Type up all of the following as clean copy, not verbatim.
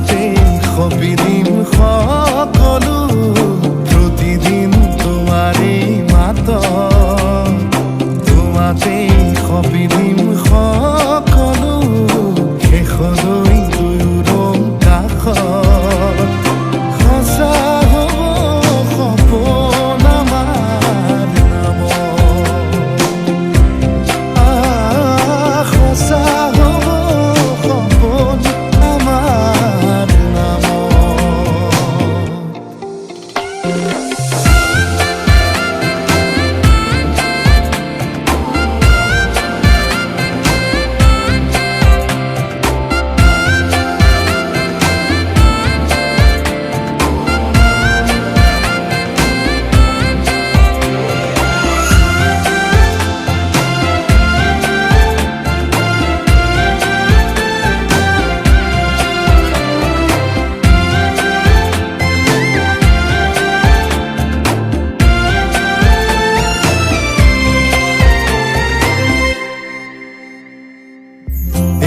তোমাতে সপিদিম সকলো প্ৰতিদিন তোমাৰে মাত তোমাতে সপিদিম সকলো শেষলৈ দুয়োৰং কাষত সঁচা হ'ব সপোন আমাৰ নামত সঁচা হ'ব সপোন আমাৰ নামত।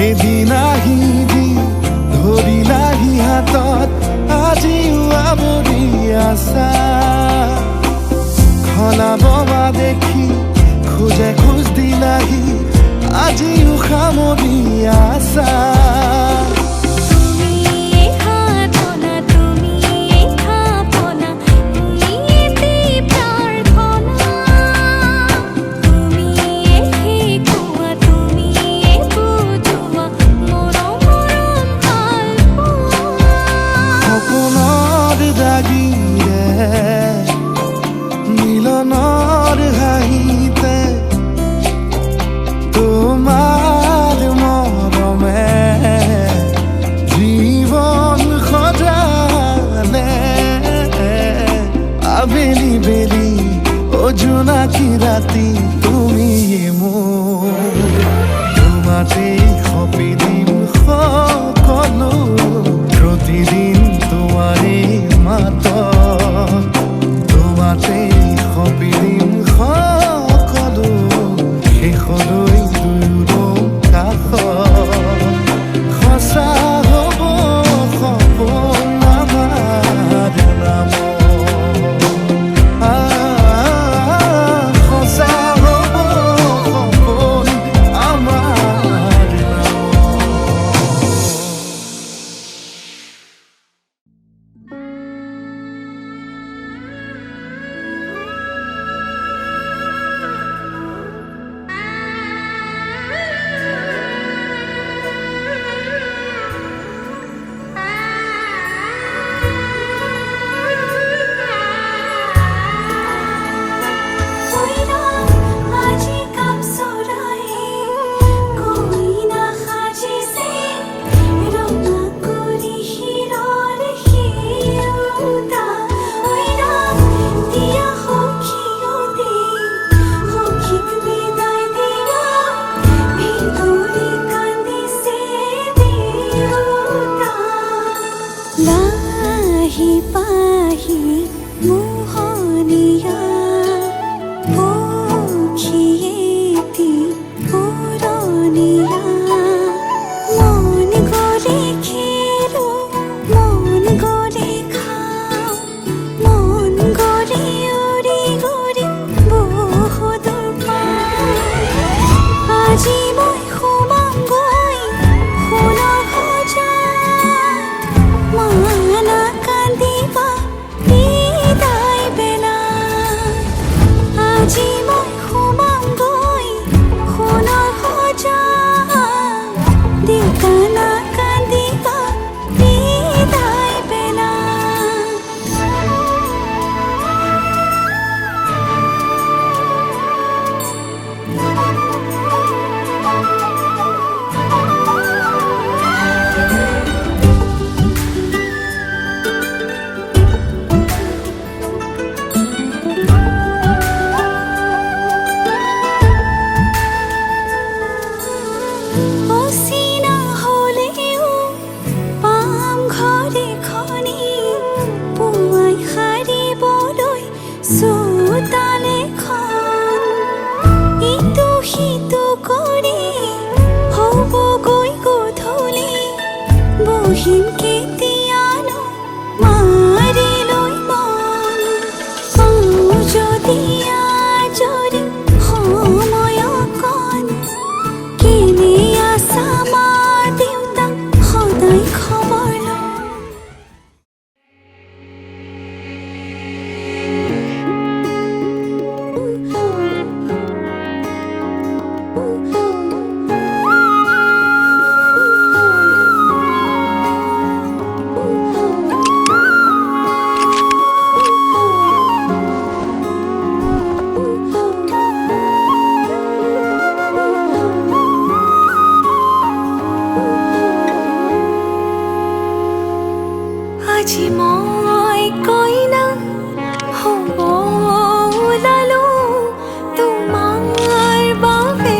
এদিন আহিবি ধৰিলাহি হাতত আজিও আৱৰি আছা খলাববা দেখি খোজে খোজ দিলাহি আজিও সামৰি আছা মিলনৰ হাঁহিতে তোমাৰ মৰমে জীৱন সজালে আবেলি বেলি অজোনাকি ৰাতি তুমি মোৰ তোমাতে সপিদিম সকলো প্ৰতিদিন তোমাৰে মাত তোমাতে সপিদিম সকলো শেষলৈ দুয়োৰং কাষত সঁচা হ'ব সপোন আমাৰ নামত সঁচা হ'ব সপোন আমাৰ লাহি পাহি মোহনীয়া পক্ষীয়েতি পুৰণীয়া মন গ'লে খেলো মন গ'লে খাওঁ মন গ'লে উৰি গ'লে বহুদূৰ পাওঁ আজি মই সোমামগৈ সোণৰ সজাত মানা কান্দিবা বিদায় বেলা আজি মই সোমামগৈ সোণৰ সজাত দেউকানা কান্দিবা বিদায় বেলা আজি মই কইনা হ'ব ওলালো তোমাৰ বাবে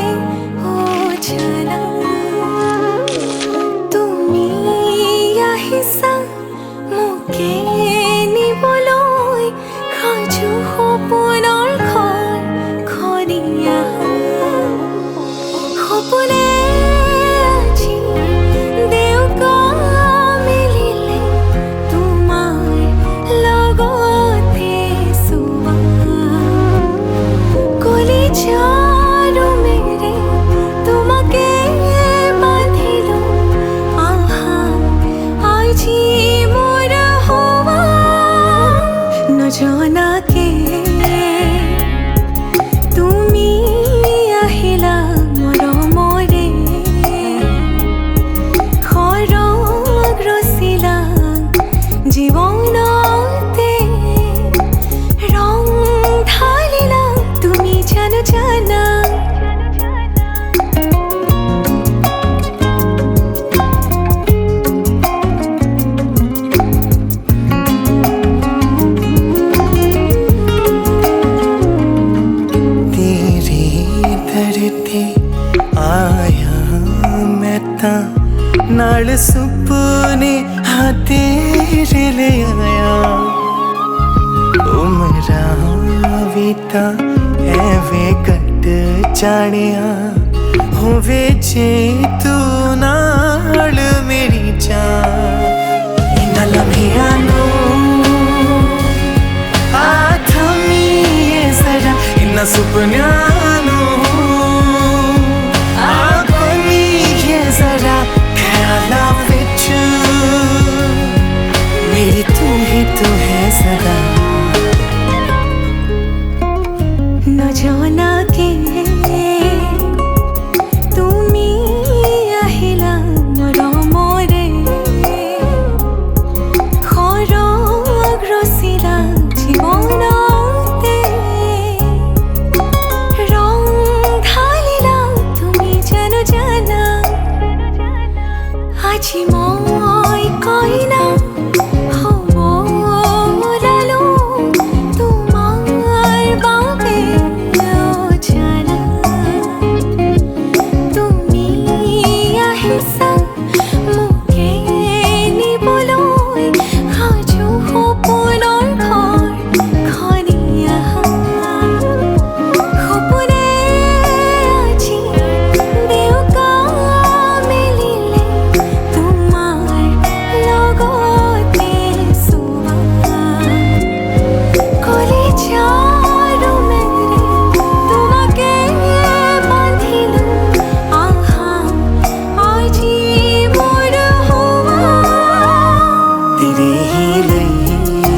অ জানা তুমি আহিছা মোকে নিবলৈ সাজু সপোনৰ ঘৰ খনিয়া সপোনে আজি দেউকা মিলিলে তোমাৰ লগতে চুবা কলিজাৰ মেৰে তোমাকে বান্ধিলো আহা আজি মোৰ হোৱা নজনাকে তুমি আহিলা মৰমৰে সৰগ ৰচিলা জীৱনতে ৰং ঢালিলা তুমি জানো জানা आया मैं ता नाल सुपने हाँ तेरे ले आया उमरा बीता एवे कट जानिया होवे जे तू नाल मेरी जान इन्ना लम्हिया नो आथमी ये जरा इन्ना सुपन्या नो जरा ख्याला विच मेरी तू ही तो है सदा न जाना के তুমি আহিলা মৰমৰে সৰগ ৰচিলা জীৱনতে ৰং ঢালিলা তুমি জানো জানা আজি মই কইনা হ'ব ওলালো তোমাৰ বাবে অ জানা তুমি আহিছা মোকে নিবলৈ সাজু সপোনৰ ঘৰ খনিয়া সপোনে আজি দেউকা মিলিলে তোমাৰ লগতে চুবা কলিজাৰ মেৰে তোমাকে বান্ধিলো আহা আজি মোৰ হোৱা तेरे ही लिए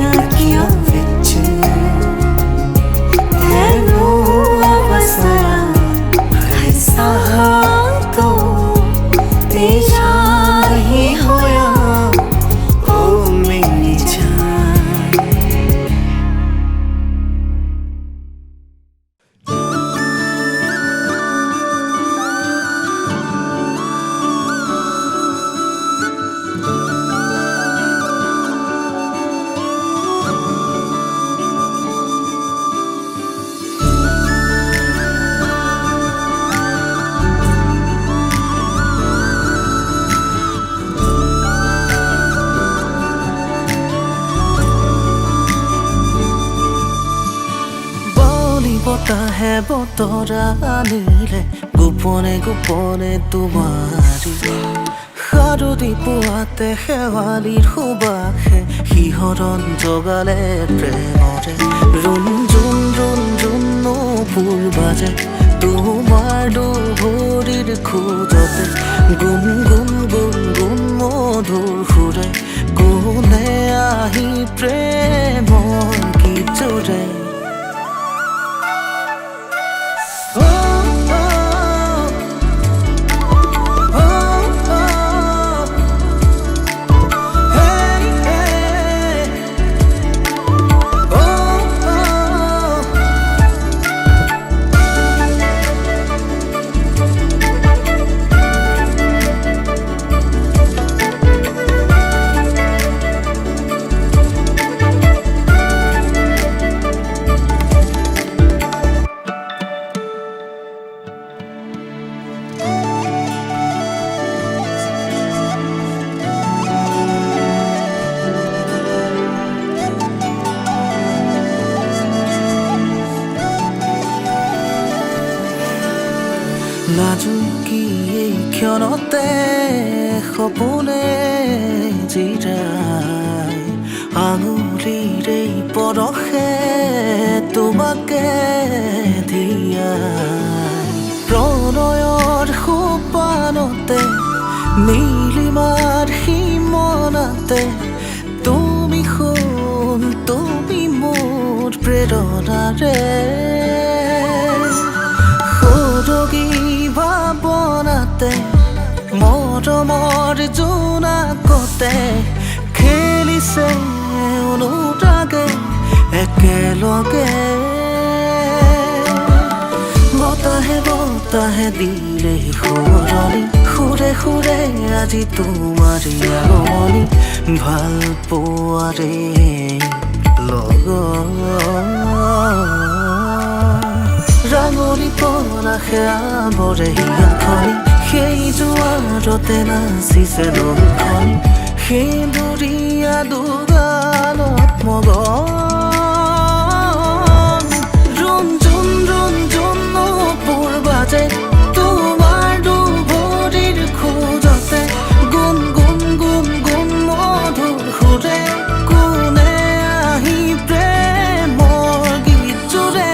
ना किया विच तेनू बसरा ऐसा तो तेरा ही होया ओ मेरी जान বতাহে বতৰা আনিলে গোপনে গোপনে তোমাৰি সাৰতি পুৱাতে শেৱালিৰ সুবাসে শিহৰণ জগালে প্ৰেমৰে ৰুণ নপুৰ বাজে তোমাৰ দুভৰিৰ খোজতে গুণ মধুৰ সুৰে কোনে আহি প্ৰেমৰ গীত জোৰে ক্ষণতে সপোনে জিৰাই আঙুলিৰে পৰশে তোমাকে দিয়াই প্ৰণয়ৰ সোপানতে নীলিমাৰ সীমনাতে তুমি সোণ তুমি মোৰ প্ৰেৰণাৰে সৰগী ভাৱনাতে মৰমৰ জোনাকতে খেলিছে অনুৰাগে একেলগে বতাহে বতাহে দিলে সুৰণি সুৰে সুৰে আজি তোমাৰ আগমনি ভাল পোৱাৰে ৰাঙলী পৰাশে আৱৰে হিয়াখনি সেই জোৱাৰতে নাচিছে নৈখনি সেন্দুৰীয়া দুগালত মগন ৰুণজুণ ৰুণজুণ নপুৰ বাজে তোমাৰ দুভৰিৰ খোজতে গুণ গুণ গুণ গুণ মধুৰ সুৰে কোনে আহি প্ৰেমৰ গীত জুৰে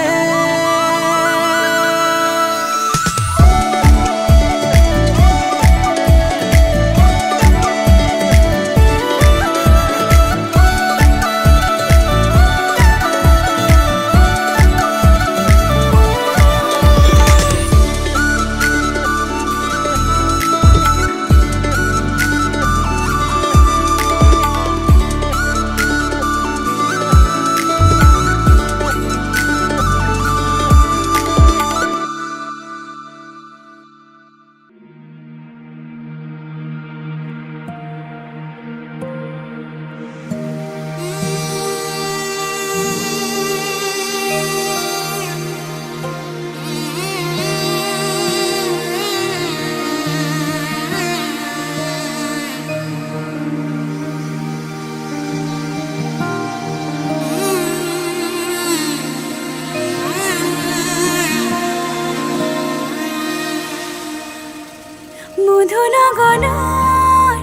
মধুনগনৰ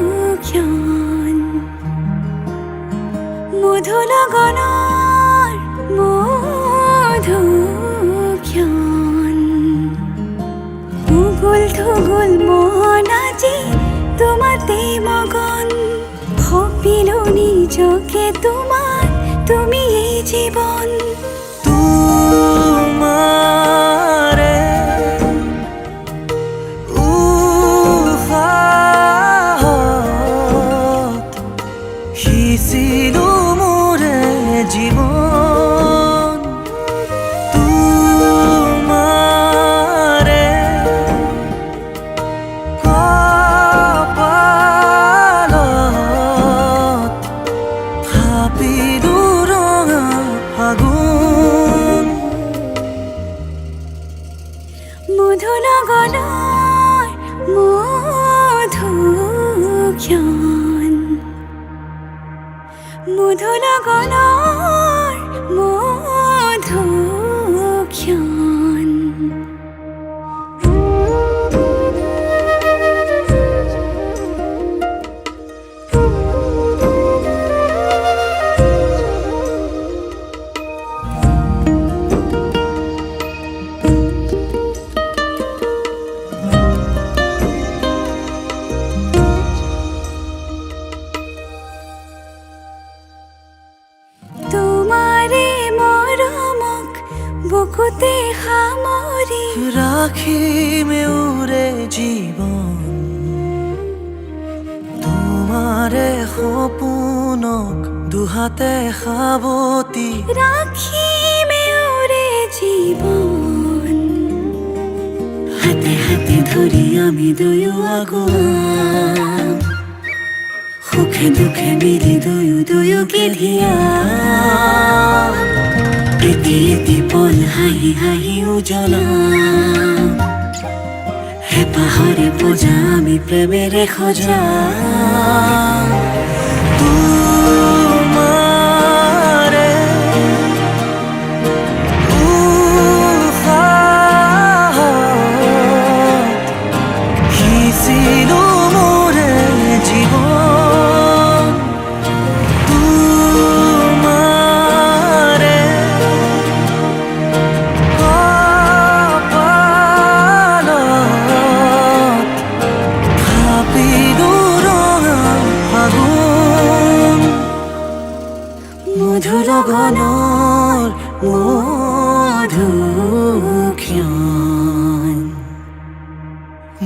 মধুক্ষণ মধুনগনৰ মধুক্ষণ উগুল থুগুল মন আজি তোমাতে মগন ভাবিলো নিজকে তোমাৰ তুমি এই জীৱন তোমাৰে সিঁচিলো মোৰে জীৱন তোমাৰে কপালত থাপিলো ৰঙা ফাগুন মধুনগনৰ মধুক্ষণ মধুনগনৰ মধুক্ষণ বুকুতে সামৰি ৰাখিমে উৰে জীৱন তোমাৰে সপোনক দুহাতে সাৱতি ৰাখিমে উৰে জীৱন হাতে হাতে ধৰি আমি দুয়ো আগুৱাম সুখে দুখে মিলি দুয়ো দুয়োকে ধিয়াম এটি এটি পল হাঁহি হাঁহি উজ্বলাম হেঁপাহৰে পূজা আমি প্ৰেমেৰে সজাম তোমাৰে উশাহত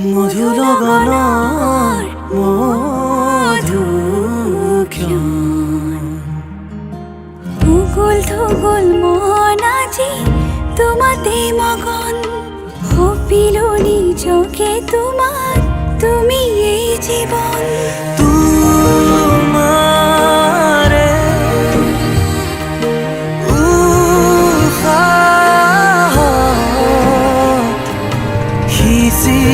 মধু লগনৰ মধুক্ষণ উগুল থুগুল মন আজি তোমাতে মগন সপিলো নিজকে তোমাক তুমি এই জীৱন তোমাৰে উশাহত সিঁচি